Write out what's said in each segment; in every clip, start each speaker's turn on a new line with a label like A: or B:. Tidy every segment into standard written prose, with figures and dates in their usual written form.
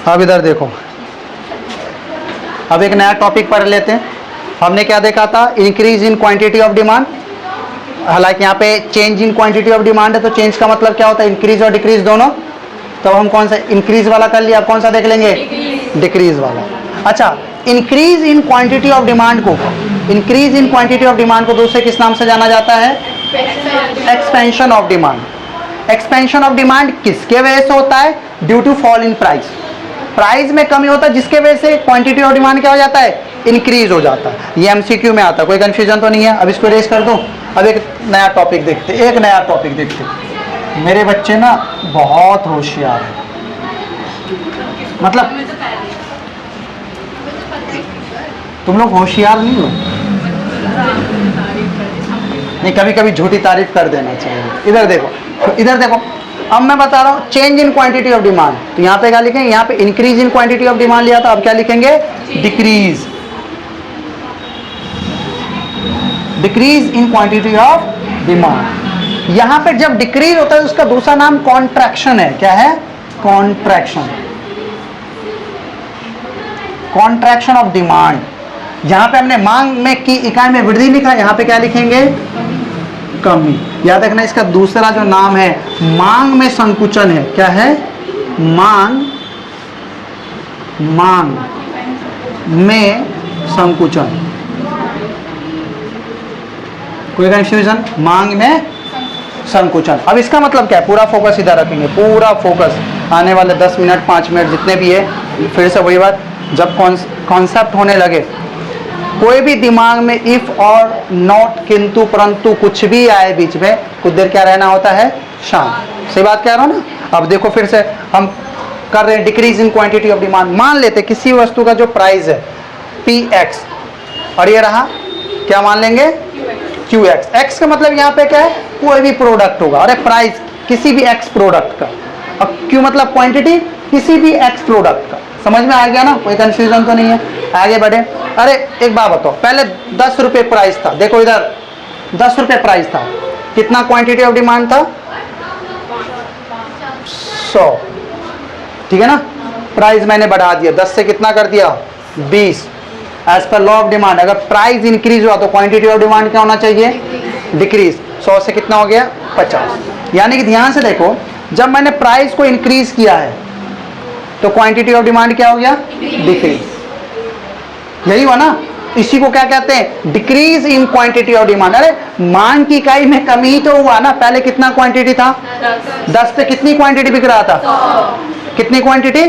A: अब इधर देखो, अब एक नया टॉपिक पढ़ लेते हैं। हमने क्या देखा था, increase in quantity of demand. हालांकि यहाँ पे change in quantity of demand है, तो चेंज का मतलब क्या होता है, इंक्रीज और डिक्रीज दोनों। तो हम कौन सा इंक्रीज वाला कर लिया, अब कौन सा देख लेंगे, डिक्रीज वाला। अच्छा, increase in quantity of demand को, increase in quantity of demand को दूसरे किस नाम से जाना जाता है, expansion of demand. Expansion of demand किसके वजह से होता है, due to fall in price. Price में कमी होता है जिसके वजह से क्वांटिटी ऑफ डिमांड क्या हो जाता है, इंक्रीज हो जाता है। ये एमसीक्यू में आता है, कोई कंफ्यूजन तो नहीं है। अब इसको रेस कर दो। अब एक नया टॉपिक देखते, एक नया टॉपिक देखते। मेरे बच्चे ना बहुत होशियार है, मतलब तुम लोग होशियार नहीं हो, नहीं कभी कभी झूठी तारीफ कर देना चाहिए। इधर देखो, इधर देखो, अब मैं बता रहा हूँ change in quantity of demand. तो यहाँ पे क्या लिखेंगे, यहाँ पे increase in quantity of demand लिया था, अब क्या लिखेंगे, decrease, decrease in quantity of demand. यहाँ पे जब डिक्रीज होता है उसका दूसरा नाम कॉन्ट्रैक्शन है। क्या है, कॉन्ट्रैक्शन, कॉन्ट्रैक्शन ऑफ डिमांड। यहाँ पे हमने मांग में की इकाई में वृद्धि लिखा, यहाँ पे क्या लिखेंगे, कमी। याद रखना इसका दूसरा जो नाम है मांग में संकुचन है। क्या है, मांग, मांग में संकुचन। कोई कंफ्यूजन, मांग में संकुचन। अब इसका मतलब क्या है, पूरा फोकस इधर रखेंगे, पूरा फोकस आने वाले 10 मिनट 5 मिनट जितने भी है। फिर से वही बात, जब कॉन्सेप्ट होने लगे, कोई भी दिमाग में इफ और नॉट, किंतु, परंतु कुछ भी आए बीच में, कुछ देर क्या रहना होता है, शांत। सही बात कह रहा हूँ ना। अब देखो फिर से हम कर रहे हैं decrease in quantity of demand. मान लेते किसी वस्तु का जो प्राइस है Px, और ये रहा क्या मान लेंगे, Qx। x का मतलब यहाँ पे क्या है, कोई भी प्रोडक्ट होगा। अरे प्राइस किसी भी x प्रोडक्ट का, अब Q मतलब क्वांटिटी किसी भी x प्रोडक्ट का। समझ में आ गया ना, कोई कंफ्यूजन तो नहीं है। आगे बढ़े। अरे एक बात बताओ, पहले 10 रुपये प्राइस था, देखो इधर 10 रुपये प्राइस था, कितना क्वांटिटी ऑफ डिमांड था, 100। ठीक है ना, प्राइस मैंने बढ़ा दिया, 10 से कितना कर दिया, 20। As per law of demand, अगर प्राइस इंक्रीज हुआ तो क्वांटिटी ऑफ डिमांड क्या होना चाहिए, डिक्रीज। 100 से कितना हो गया, 50। यानी कि ध्यान से देखो, जब मैंने प्राइस को इंक्रीज किया है तो क्वांटिटी ऑफ डिमांड क्या हो गया, डिक्रीज। यही हुआ ना, इसी को क्या कहते हैं, decrease in quantity of demand. अरे मांग की इकाई में कमी ही तो हुआ ना, पहले कितना क्वांटिटी था, 10 पे कितनी क्वांटिटी बिक रहा था, कितनी क्वांटिटी,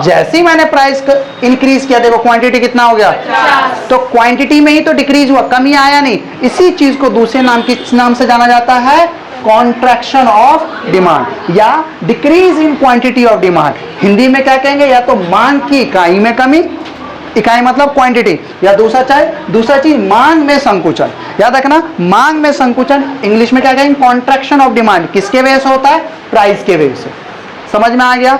A: जैसे ही मैंने प्राइस इंक्रीज किया, देखो क्वांटिटी कितना हो गया, तो क्वांटिटी में ही तो डिक्रीज हुआ, कमी आया नहीं। इसी चीज को दूसरे नाम किस नाम से जाना जाता है, कॉन्ट्रैक्शन ऑफ डिमांड या decrease in quantity of demand. Hindi में क्या कहेंगे, या तो मांग की इकाई में कमी, इकाई मतलब क्वांटिटी, या दूसरा चीज मांग में संकुचन। याद रखना, मांग में संकुचन इंग्लिश में क्या कहेंगे, कॉन्ट्रैक्शन ऑफ डिमांड। किसके वजह से होता है, प्राइस के वजह से। समझ में आ गया।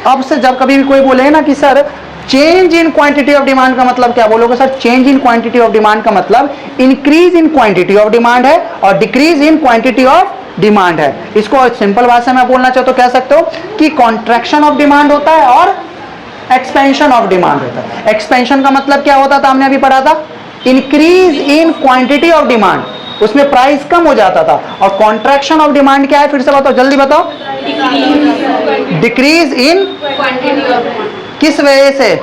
A: अब से जब कभी भी कोई बोले ना कि sir change in quantity of demand का मतलब क्या, बोलोगे sir change in quantity of demand का मतलब increase in quantity of demand है और decrease in quantity of demand है। इसको सिंपल भाषा में बोलना चाहो तो कह सकते हो कि कॉन्ट्रैक्शन ऑफ डिमांड होता है और एक्सपेंशन ऑफ डिमांड होता है। एक्सपेंशन का मतलब क्या होता था, हमने अभी पढ़ा था, increase in quantity of demand, उसमें प्राइस कम हो जाता था। और कॉन्ट्रैक्शन ऑफ डिमांड क्या है, फिर से बताओ, जल्दी बताओ, decrease in quantity of demand. किस वजह से,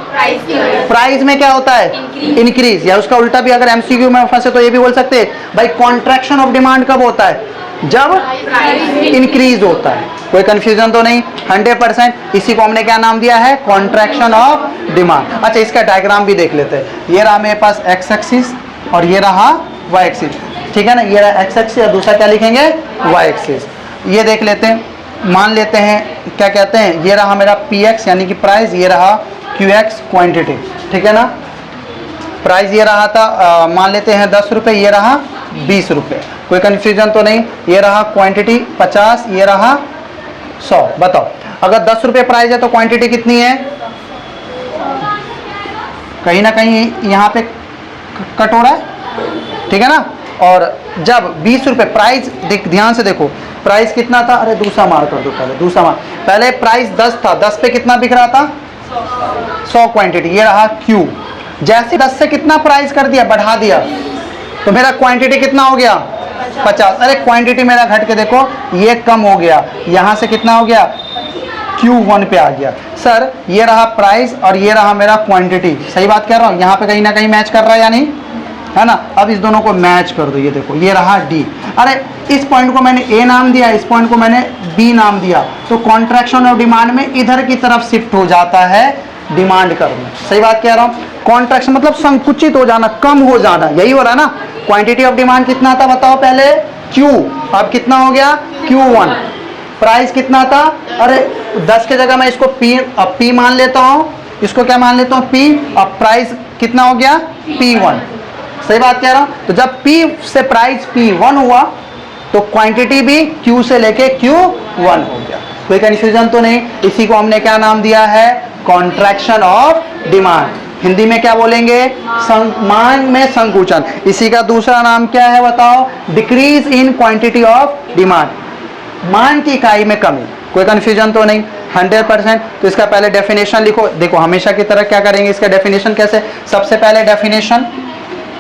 A: प्राइस में क्या होता है, इंक्रीज। या उसका उल्टा भी अगर एमसीक्यू में फंसे तो ये भी बोल सकते हैं भाई कॉन्ट्रैक्शन ऑफ डिमांड कब होता है, जब इंक्रीज होता है। कोई कंफ्यूजन तो नहीं, 100%। इसी को हमने क्या नाम दिया है, कॉन्ट्रैक्शन ऑफ डिमांड। अच्छा, इसका डायग्राम भी देख लेते हैं। ये रहा मेरे पास एक्स एक्सिस और ये रहा वाई एक्सिस। ठीक है ना, ये रहा एक्स एक्सिस और दूसरा क्या लिखेंगे, वाई एक्सिस। ये देख लेते हैं, मान लेते हैं क्या कहते हैं, ये रहा मेरा पी एक्स यानी कि प्राइस, ये रहा क्यू एक्स क्वान्टिटी। ठीक है ना, प्राइस ये रहा था, मान लेते हैं 10 रुपये, ये रहा 20 रुपये। कोई कन्फ्यूजन तो नहीं। ये रहा क्वांटिटी 50, ये रहा 100। बताओ अगर 10 रुपये प्राइस है तो क्वांटिटी कितनी है, कहीं ना कहीं यहाँ पे कट हो रहा है। ठीक है ना, और जब 20 रुपये प्राइस, ध्यान से देखो प्राइस कितना था, अरे दूसरा मार कर दो, पहले दूसरा मार। पहले प्राइस 10 था, 10 पे कितना बिक रहा था, 100 क्वांटिटी, ये रहा Q। जैसे 10 से कितना प्राइस कर दिया, बढ़ा दिया, तो मेरा क्वांटिटी कितना हो गया 50। अरे क्वांटिटी मेरा घट के देखो, ये कम हो गया, यहाँ से कितना हो गया Q1 पे आ गया। सर ये रहा प्राइस और ये रहा मेरा क्वांटिटी, सही बात कह रहा हूँ, यहाँ पे कहीं ना कहीं मैच कर रहा है या नहीं, है ना। अब इस दोनों को मैच कर दो, ये देखो ये रहा D। अरे इस पॉइंट को मैंने A नाम दिया, इस पॉइंट को मैंने B नाम दिया, तो कॉन्ट्रैक्शन ऑफ डिमांड में इधर की तरफ शिफ्ट हो जाता है डिमांड कर्व में। सही बात कह रहा हूँ, कॉन्ट्रैक्शन मतलब संकुचित हो जाना, कम हो जाना, यही हो रहा है ना। क्वांटिटी ऑफ डिमांड कितना था बताओ पहले, Q, अब कितना हो गया Q1। प्राइस कितना था, अरे 10 के जगह मैं इसको P, अब P मान लेता हूँ, इसको क्या मान लेता हूँ P, अब प्राइस कितना हो गया P1। सही बात कह रहा हूँ, तो जब P से प्राइस P1 हुआ तो क्वांटिटी भी Q से लेके Q1 हो गया। कोई कंफ्यूजन तो नहीं। इसी को हमने क्या नाम दिया है, कॉन्ट्रैक्शन ऑफ डिमांड। हिंदी में क्या बोलेंगे, मांग में संकुचन। इसी का दूसरा नाम क्या है बताओ, decrease in quantity of demand, मांग की इकाई में कमी। कोई कंफ्यूजन तो नहीं, 100%। तो इसका पहले डेफिनेशन लिखो। देखो हमेशा की तरह क्या करेंगे, इसका डेफिनेशन कैसे, सबसे पहले डेफिनेशन,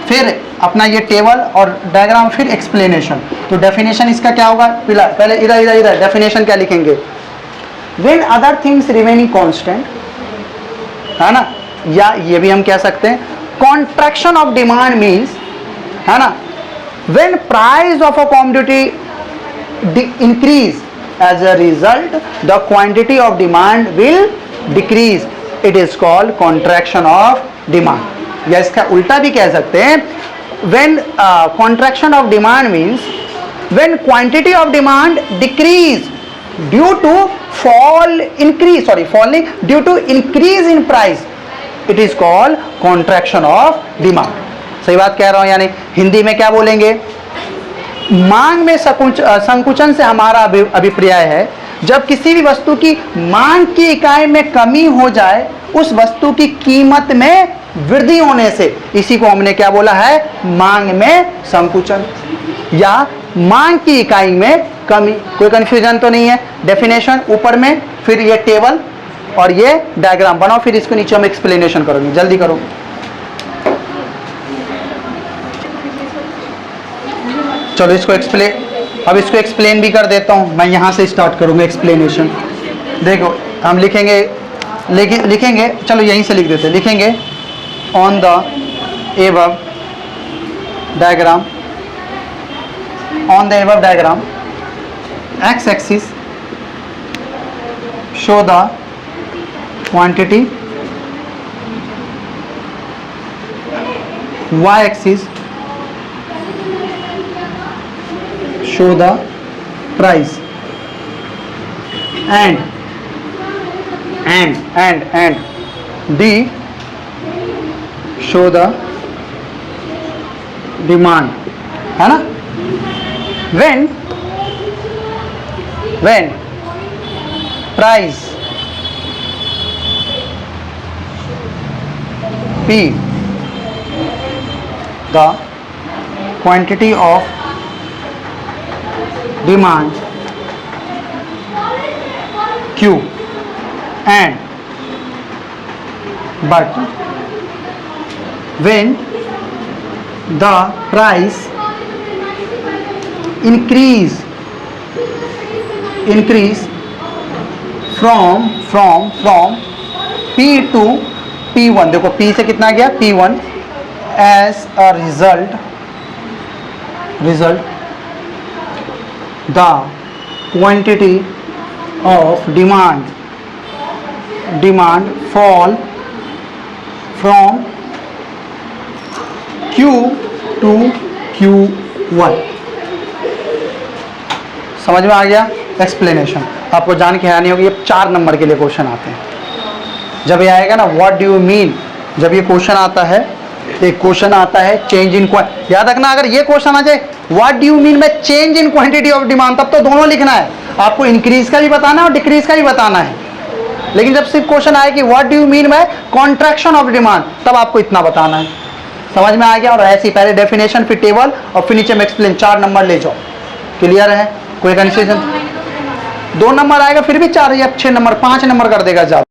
A: फिर अपना ये टेबल और डायग्राम, फिर एक्सप्लेनेशन। तो डेफिनेशन इसका क्या होगा, पहले इधर इधर इधर डेफिनेशन क्या लिखेंगे, when other things remaining constant, है ना, या ये भी हम कह सकते हैं कॉन्ट्रैक्शन ऑफ डिमांड मीन्स, है ना, when price of a commodity increase as a result the quantity of demand will decrease, it is called contraction of demand. या इसका उल्टा भी कह सकते हैं, when contraction of demand means when quantity of demand decrease due to falling due to increase in price, it is called contraction of demand। सही बात कह रहा हूं यानी, हिंदी में क्या बोलेंगे, मांग में संकुचन से हमारा अभिप्राय है जब किसी भी वस्तु की मांग की इकाई में कमी हो जाए उस वस्तु की कीमत में वृद्धि होने से। इसी को हमने क्या बोला है, मांग में संकुचन या मांग की इकाई में कमी। कोई कंफ्यूजन तो नहीं है। डेफिनेशन ऊपर में, फिर ये टेबल और ये डायग्राम बनाओ, फिर इसको नीचे हम एक्सप्लेनेशन करोगे, जल्दी करो। चलो इसको अब इसको एक्सप्लेन भी कर देता हूं। मैं यहां से स्टार्ट करूंगा एक्सप्लेनेशन। देखो हम लिखेंगे, चलो यहीं से लिख देते, लिखेंगे on the above diagram, on the above diagram x axis show the quantity, y axis show the price, and D show the demand, है ना। when price P, the quantity of demand Q, and but when the price increase from P to P1, देखो P से कितना गया P1, as a result the quantity of demand fall from Q to Q1। समझ में आ गया explanation. आपको जान के हैरानी होगी, ये 4 नंबर के लिए क्वेश्चन आते हैं। जब ये आएगा ना व्हाट डू यू मीन, जब ये क्वेश्चन आता है, एक क्वेश्चन आता है चेंज इन क्वांटिटी, याद रखना अगर ये क्वेश्चन आ जाए व्हाट डू यू मीन में change in quantity of demand, तब तो दोनों लिखना है, आपको इंक्रीज का भी बताना है और डिक्रीज का भी बताना है। लेकिन जब सिर्फ क्वेश्चन आए कि what do you mean by contraction of demand, तब आपको इतना बताना है। समझ में आ गया। और ऐसे ही पहले डेफिनेशन, फिर टेबल और फिर नीचे में एक्सप्लेन, 4 नंबर ले जाओ। क्लियर है, कोई कंफ्यूजन? 2 नंबर आएगा फिर भी 4 या 6 नंबर, 5 नंबर कर देगा ज़्यादा।